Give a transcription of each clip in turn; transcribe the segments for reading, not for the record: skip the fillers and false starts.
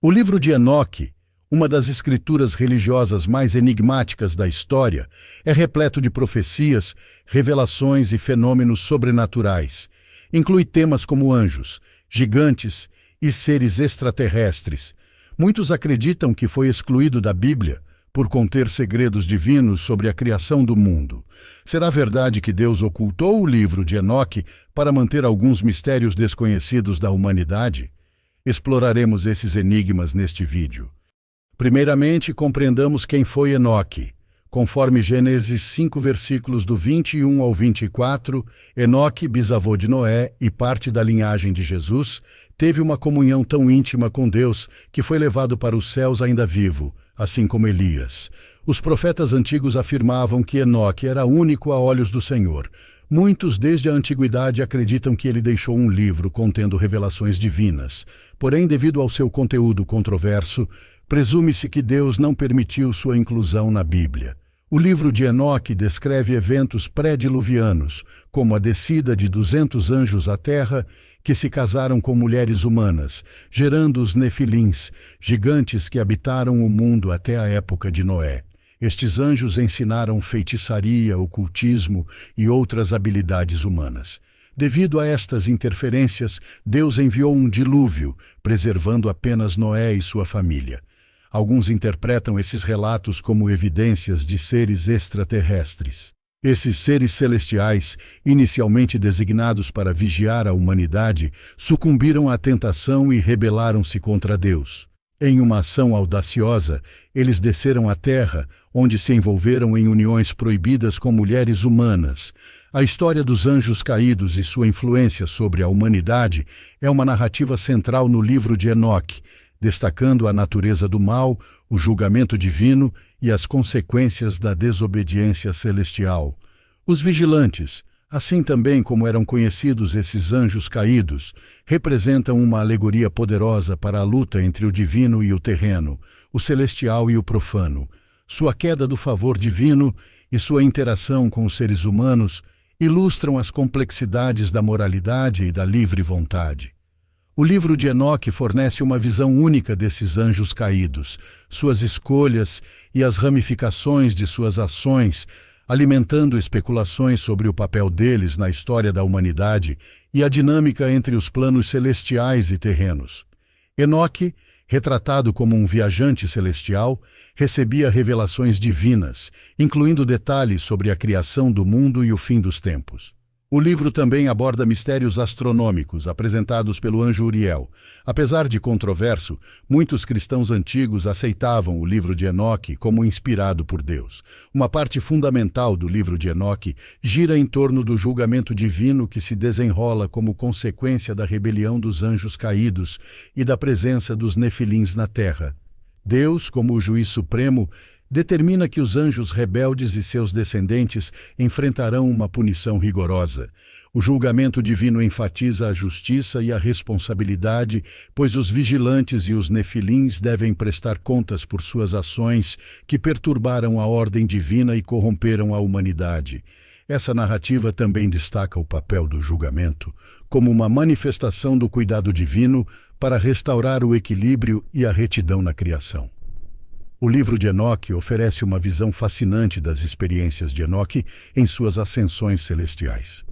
O livro de Enoque, uma das escrituras religiosas mais enigmáticas da história, é repleto de profecias, revelações e fenômenos sobrenaturais. Inclui temas como anjos, gigantes e seres extraterrestres. Muitos acreditam que foi excluído da Bíblia por conter segredos divinos sobre a criação do mundo. Será verdade que Deus ocultou o livro de Enoque para manter alguns mistérios desconhecidos da humanidade? Exploraremos esses enigmas neste vídeo. Primeiramente, compreendamos quem foi Enoque. Conforme Gênesis 5, versículos do 21 ao 24, Enoque, bisavô de Noé e parte da linhagem de Jesus, teve uma comunhão tão íntima com Deus que foi levado para os céus ainda vivo, assim como Elias. Os profetas antigos afirmavam que Enoque era único a olhos do Senhor. Muitos, desde a antiguidade, acreditam que ele deixou um livro contendo revelações divinas. Porém, devido ao seu conteúdo controverso, presume-se que Deus não permitiu sua inclusão na Bíblia. O livro de Enoque descreve eventos pré-diluvianos, como a descida de 200 anjos à terra que se casaram com mulheres humanas, gerando os Nefilins, gigantes que habitaram o mundo até a época de Noé. Estes anjos ensinaram feitiçaria, ocultismo e outras habilidades humanas. Devido a estas interferências, Deus enviou um dilúvio, preservando apenas Noé e sua família. Alguns interpretam esses relatos como evidências de seres extraterrestres. Esses seres celestiais, inicialmente designados para vigiar a humanidade, sucumbiram à tentação e rebelaram-se contra Deus. Em uma ação audaciosa, eles desceram à terra, onde se envolveram em uniões proibidas com mulheres humanas. A história dos anjos caídos e sua influência sobre a humanidade é uma narrativa central no livro de Enoque, destacando a natureza do mal, o julgamento divino e as consequências da desobediência celestial. Os vigilantes, assim também como eram conhecidos esses anjos caídos, representam uma alegoria poderosa para a luta entre o divino e o terreno, o celestial e o profano. Sua queda do favor divino e sua interação com os seres humanos ilustram as complexidades da moralidade e da livre vontade. O livro de Enoque fornece uma visão única desses anjos caídos, suas escolhas e as ramificações de suas ações, alimentando especulações sobre o papel deles na história da humanidade e a dinâmica entre os planos celestiais e terrenos. Enoque, retratado como um viajante celestial, recebia revelações divinas, incluindo detalhes sobre a criação do mundo e o fim dos tempos. O livro também aborda mistérios astronômicos apresentados pelo anjo Uriel. Apesar de controverso, muitos cristãos antigos aceitavam o livro de Enoque como inspirado por Deus. Uma parte fundamental do livro de Enoque gira em torno do julgamento divino que se desenrola como consequência da rebelião dos anjos caídos e da presença dos Nefilins na terra. Deus, como o juiz supremo, determina que os anjos rebeldes e seus descendentes enfrentarão uma punição rigorosa. O julgamento divino enfatiza a justiça e a responsabilidade, pois os vigilantes e os nefilins devem prestar contas por suas ações que perturbaram a ordem divina e corromperam a humanidade. Essa narrativa também destaca o papel do julgamento como uma manifestação do cuidado divino para restaurar o equilíbrio e a retidão na criação. O livro de Enoque oferece uma visão fascinante das experiências de Enoque em suas ascensões celestiais.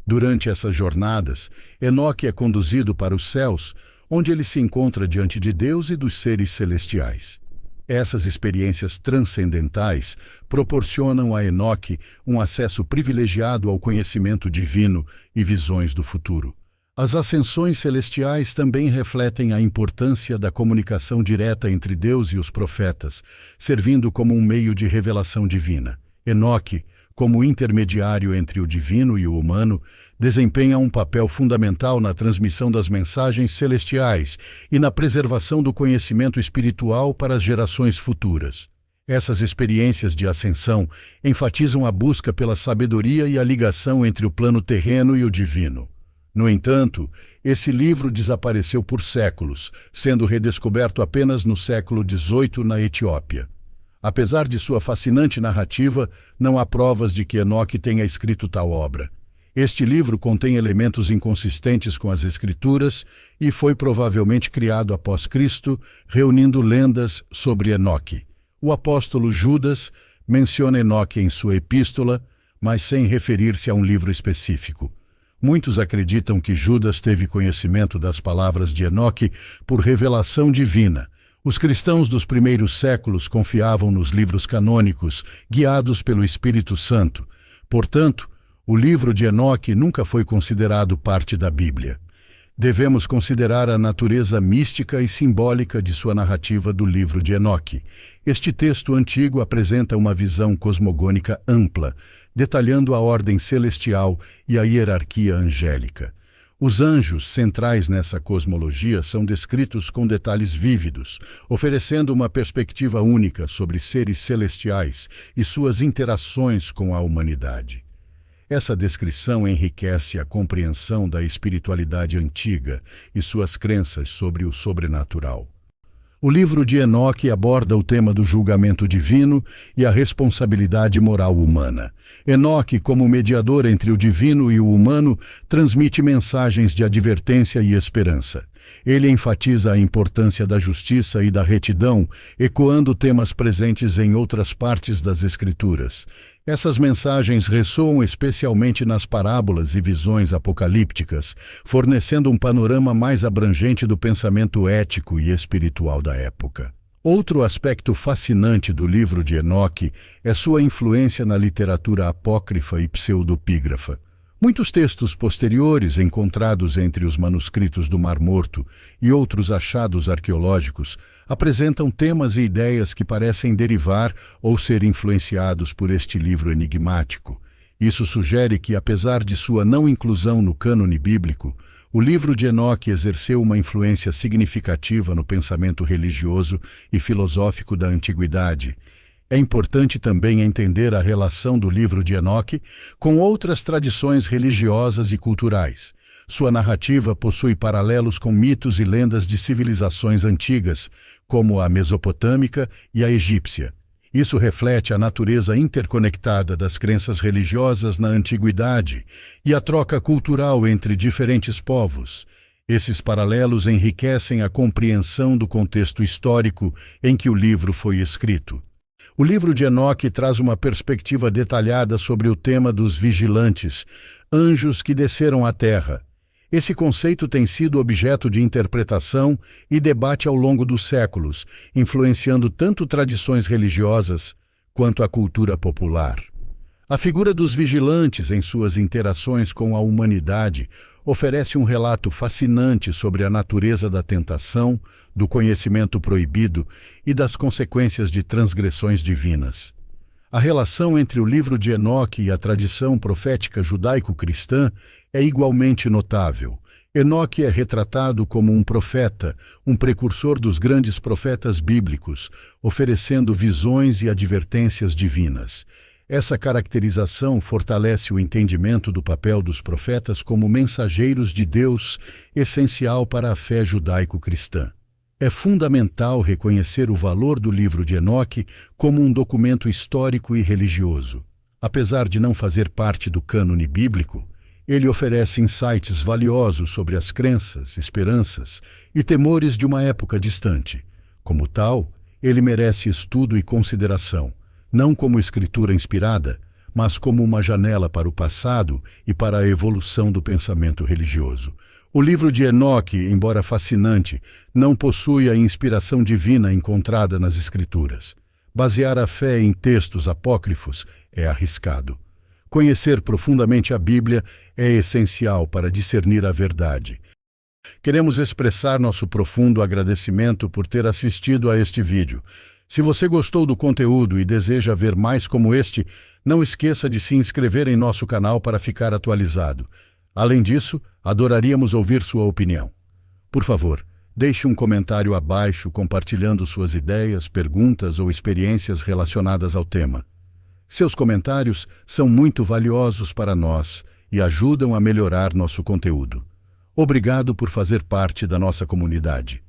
Durante essas jornadas, Enoque é conduzido para os céus, onde ele se encontra diante de Deus e dos seres celestiais. Essas experiências transcendentais proporcionam a Enoque um acesso privilegiado ao conhecimento divino e visões do futuro. As ascensões celestiais também refletem a importância da comunicação direta entre Deus e os profetas, servindo como um meio de revelação divina. Enoque, como intermediário entre o divino e o humano, desempenha um papel fundamental na transmissão das mensagens celestiais e na preservação do conhecimento espiritual para as gerações futuras. Essas experiências de ascensão enfatizam a busca pela sabedoria e a ligação entre o plano terreno e o divino. No entanto, esse livro desapareceu por séculos, sendo redescoberto apenas no século XVIII na Etiópia. Apesar de sua fascinante narrativa, não há provas de que Enoque tenha escrito tal obra. Este livro contém elementos inconsistentes com as Escrituras e foi provavelmente criado após Cristo, reunindo lendas sobre Enoque. O apóstolo Judas menciona Enoque em sua epístola, mas sem referir-se a um livro específico. Muitos acreditam que Judas teve conhecimento das palavras de Enoque por revelação divina. Os cristãos dos primeiros séculos confiavam nos livros canônicos, guiados pelo Espírito Santo. Portanto, o livro de Enoque nunca foi considerado parte da Bíblia. Devemos considerar a natureza mística e simbólica de sua narrativa do livro de Enoque. Este texto antigo apresenta uma visão cosmogônica ampla, detalhando a ordem celestial e a hierarquia angélica. Os anjos centrais nessa cosmologia são descritos com detalhes vívidos, oferecendo uma perspectiva única sobre seres celestiais e suas interações com a humanidade. Essa descrição enriquece a compreensão da espiritualidade antiga e suas crenças sobre o sobrenatural. O livro de Enoque aborda o tema do julgamento divino e a responsabilidade moral humana. Enoque, como mediador entre o divino e o humano, transmite mensagens de advertência e esperança. Ele enfatiza a importância da justiça e da retidão, ecoando temas presentes em outras partes das Escrituras. Essas mensagens ressoam especialmente nas parábolas e visões apocalípticas, fornecendo um panorama mais abrangente do pensamento ético e espiritual da época. Outro aspecto fascinante do livro de Enoque é sua influência na literatura apócrifa e pseudopígrafa. Muitos textos posteriores encontrados entre os manuscritos do Mar Morto e outros achados arqueológicos apresentam temas e ideias que parecem derivar ou ser influenciados por este livro enigmático. Isso sugere que, apesar de sua não inclusão no cânone bíblico, o livro de Enoque exerceu uma influência significativa no pensamento religioso e filosófico da antiguidade. É importante também entender a relação do livro de Enoque com outras tradições religiosas e culturais. Sua narrativa possui paralelos com mitos e lendas de civilizações antigas, como a mesopotâmica e a egípcia. Isso reflete a natureza interconectada das crenças religiosas na antiguidade e a troca cultural entre diferentes povos. Esses paralelos enriquecem a compreensão do contexto histórico em que o livro foi escrito. O livro de Enoque traz uma perspectiva detalhada sobre o tema dos vigilantes, anjos que desceram à terra. Esse conceito tem sido objeto de interpretação e debate ao longo dos séculos, influenciando tanto tradições religiosas quanto a cultura popular. A figura dos vigilantes em suas interações com a humanidade oferece um relato fascinante sobre a natureza da tentação, do conhecimento proibido e das consequências de transgressões divinas. A relação entre o livro de Enoque e a tradição profética judaico-cristã é igualmente notável. Enoque é retratado como um profeta, um precursor dos grandes profetas bíblicos, oferecendo visões e advertências divinas. Essa caracterização fortalece o entendimento do papel dos profetas como mensageiros de Deus, essencial para a fé judaico-cristã. É fundamental reconhecer o valor do livro de Enoque como um documento histórico e religioso. Apesar de não fazer parte do cânone bíblico, ele oferece insights valiosos sobre as crenças, esperanças e temores de uma época distante. Como tal, ele merece estudo e consideração, não como escritura inspirada, mas como uma janela para o passado e para a evolução do pensamento religioso. O livro de Enoque, embora fascinante, não possui a inspiração divina encontrada nas Escrituras. Basear a fé em textos apócrifos é arriscado. Conhecer profundamente a Bíblia é essencial para discernir a verdade. Queremos expressar nosso profundo agradecimento por ter assistido a este vídeo. Se você gostou do conteúdo e deseja ver mais como este, não esqueça de se inscrever em nosso canal para ficar atualizado. Além disso, adoraríamos ouvir sua opinião. Por favor, deixe um comentário abaixo compartilhando suas ideias, perguntas ou experiências relacionadas ao tema. Seus comentários são muito valiosos para nós e ajudam a melhorar nosso conteúdo. Obrigado por fazer parte da nossa comunidade.